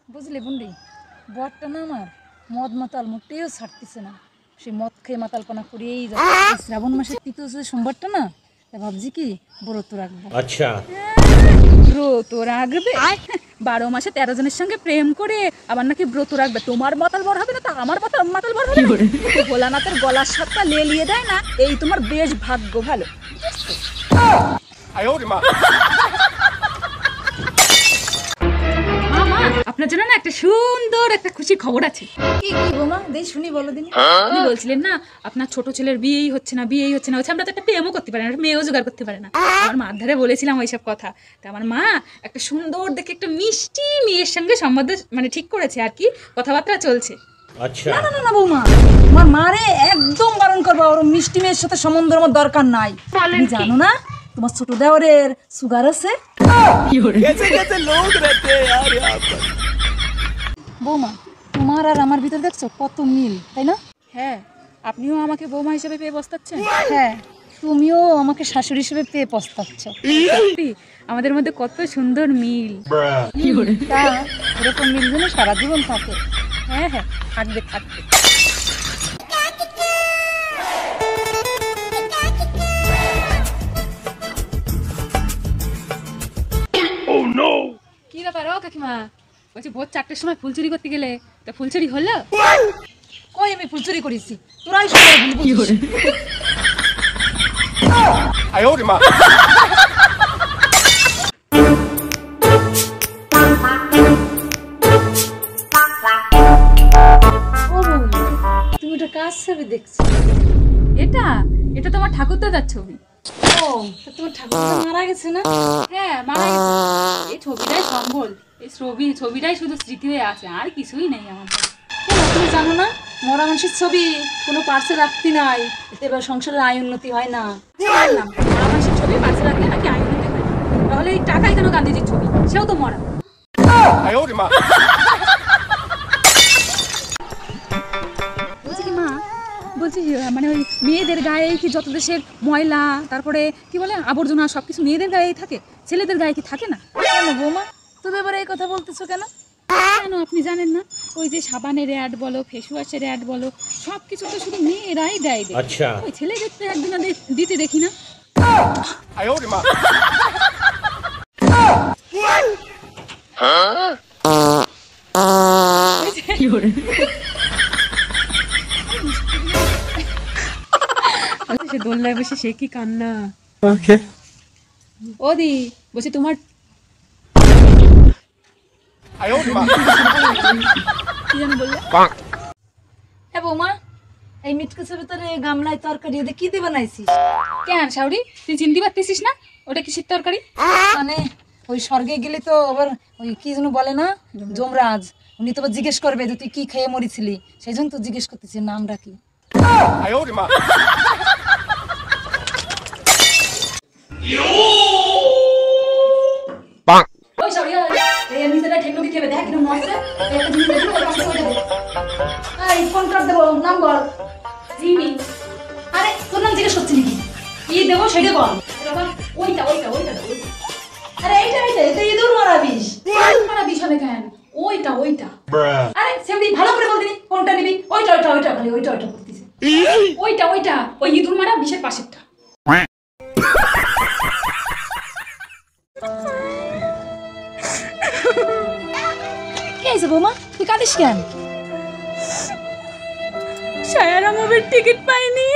বুঝলি বুন্ডি, বরটা না আমার মদ মাতাল মোটেও ছাড়তেছে না। সে মদ খেয়ে মাতালপনা করিয়েই যাচ্ছে। শ্রাবণ মাসের তৃতীয় সোমবারটা না, তা ভাবছি কি ব্রত রাখবো। আচ্ছা, ব্রত রাখবে? 12 মাসে 13 জনের সঙ্গে প্রেম করে আবার নাকি ব্রত রাখবে। তোমার মাতাল বর হবে না তা আমার মাতাল বর হবে? ভোলানাথের গলার সাতটা লেলিয়ে দেয় না, এই তোমার বেশ ভাগ্য ভালো। আপনার জন্য না একটা সুন্দর একটা খুশি খবর আছে। কি কি বোমা, দেই শুনি, বলো দিন। আপনি বলছিলেন না আপনার ছোট ছেলের বিয়েই হচ্ছে না আমরা তো একটা প্রেমও করতে পারি না, মেয়েও জোগাড় করতে পারে না। আমার মার ধারে বলেছিলাম ওইসব কথা। তা আমার মা একটা সুন্দর দেখে একটা মিষ্টি মেয়ের সঙ্গে সম্বন্ধ মানে ঠিক করেছে আর কি, কথাবার্তা চলছে। আচ্ছা, না না না বৌমা, আমার মারে একদম বারণ করবা, ওর মিষ্টি মেয়ের সাথে সম্বন্ধ আমার দরকার নাই। তুমি জানো না তোমার ছোট দেওরের সুগার আছে। বৌমা, তোমার আর আমার ভিতরে দেখছো কত মিল, তাই না? হ্যাঁ, আপনিও আমাকে বৌমা হিসেবে পেয়ে পস্তাচ্ছেন। হ্যাঁ, তুমিও আমাকে শাশুড়ি হিসেবে পেয়ে পস্তাচ্ছ। আমাদের মধ্যে কত সুন্দর মিল। এরকম মিল যেন সারা জীবন থাকে। হ্যাঁ হ্যাঁ, থাকবে থাকবে। কি ব্যাপার ও কাকিমা? বলছি ভোর 4টের সময় ফুল চুরি করতে গেলে, তা ফুল চুরি হলো? কই আমি ফুল চুরি করেছি? তোরাই সবাই ভুল তুমি ওটা কার ছবি দেখছো? এটা এটা তোমার ঠাকুরদাদার ছবি। ও, তোমার ঠাকুরদা মারা গেছে না? হ্যাঁ, মারা গেছে। এই ছবিটাই সম্বল, এই ছবিটাই শুধু স্মৃতি হয়ে আছে, আর কিছুই নেই আমাদের। তুমি জানো না মরা মানুষের ছবি কোনো পার্সে রাখতে নাই, এতে এবার সংসারের আয় উন্নতি হয় না। মরা মানুষের ছবি পার্সে রাখলে নাকি আয় উন্নতি হয়? তাহলে এই টাকাই কেন গান্ধীজির ছবি? সেও তো মরা। বলছি মানে ওই মেয়েদের গায়ে কি যত দেশের ময়লা, তারপরে কি বলে আবর্জনা, সবকিছু মেয়েদের গায়েই থাকে, ছেলেদের গায়ে কি থাকে না? কেন বৌমা তুমি এবার এই কথা বলতেছো কেন? কেন আপনি জানেন না? ওই যে সাবানের অ্যাড বলো, ফেস ওয়াশের অ্যাড বলো, সবকিছু তো শুধু মেয়েরাই দেয়। আচ্ছা, ওই ছেলেদের তো একদিন দিতে দেখি না। সে দোলনায় বসে সে কি কান্না। ও দি বলছি তোমার কি জানি বললে? হ্যাঁ বৌমা, এই মিটকুচের ভিতরে গামলায় তরকারি ওদের কি দিয়ে বানাইছিস? কেন শাউরি, তুই চিনতে পারতেছিস না ওটা কিসের তরকারি? মানে ওই স্বর্গে গেলে তো আবার ওই কি যেন বলে না, যমরাজ, উনি তো জিজ্ঞেস করবে যে তুই কি খেয়ে মরিছিলি, সেই জন্য তো জিজ্ঞেস করতেছি নামটা কি। ফোন কাট দেবো, নাম বল। আরে তোর নাম জিজ্ঞেস করছি নাকি? কি দেবো সেটা বল। ওইটা ওইটা ওইটা আরে এইটা এইটা এটা ইঁদুর মারা বিষ। মারা বিষ হবে কেন? ওইটা ওইটা। আরে সেমনি ভালো করে বল দিনি কোনটা নিবি? ওইটা ওইটা ওইটা খালি ওইটা ওইটা করতেছে। ওইটা ওইটা ওই ইঁদুর মারা বিষের পাশেরটা। কি হয়েছে বৌমা, তুই কাঁদিস কেন? সায়ারা মুভির টিকিট পাইনি।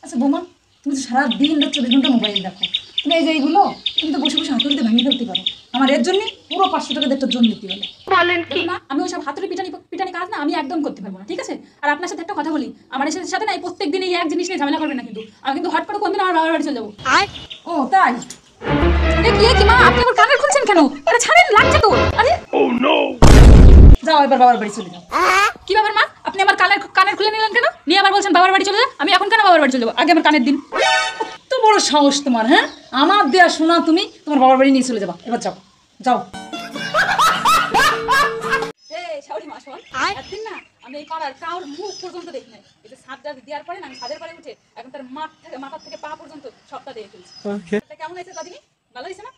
আচ্ছা বৌমা, তুমি তো সারা দিন 24 ঘন্টা মোবাইল দেখো, তুমি এই যে এইগুলো তুমি তো বসে বসে হাতুড়িতে ভেঙে ফেলতে পারো। আমার এর জন্য পুরো 500 টাকা একটা জন্য দিতে হবে। বলেন কি? না, আমি ওইসব হাতুড়ি পিটানি কাজ না আমি একদম করতে পারবো না, ঠিক আছে? আর আপনার সাথে একটা কথা বলি, আমার সাথে না এই প্রত্যেকদিন এই এক জিনিস নিয়ে ঝামেলা করবেন না কিন্তু। আমি কিন্তু হট করে কোনদিন আমার বাবার বাড়ি চলে যাবো। ও তাই? কি মা, আপনি আমার কানের খুলছেন কেন? আরে ছাড়েন, লাগছে তো। আরে ও নো, যাও এবার বাবার বাড়ি চলে যাও। কি ব্যাপার মা, আপনি আমার কানের খুলে নিলেন কেন? নিয়ে আবার বলছেন বাবার বাড়ি চলে যা। আমি এখন কেন বাবার বাড়ি চলে যাবো? আগে আমার কানের দিন। কত বড় সাহস তোমার! হ্যাঁ, আমার দেয়া শোনা তুমি তোমার বাবার বাড়ি নিয়ে চলে যাবা। এবার যাও যাও। এই শাওরি মা, শোন, একদিন না আমি এই পাড়ার কারোর মুখ পর্যন্ত দেখি নাই। এই যে ছাদটা দেওয়ার পরে না, আমি ছাদের পরে উঠে এখন তার মাথা থেকে পা পর্যন্ত সবটা দেখে ফেলছি। এটা কেমন হয়েছে দাদিনী? ভালো হয়েছে না?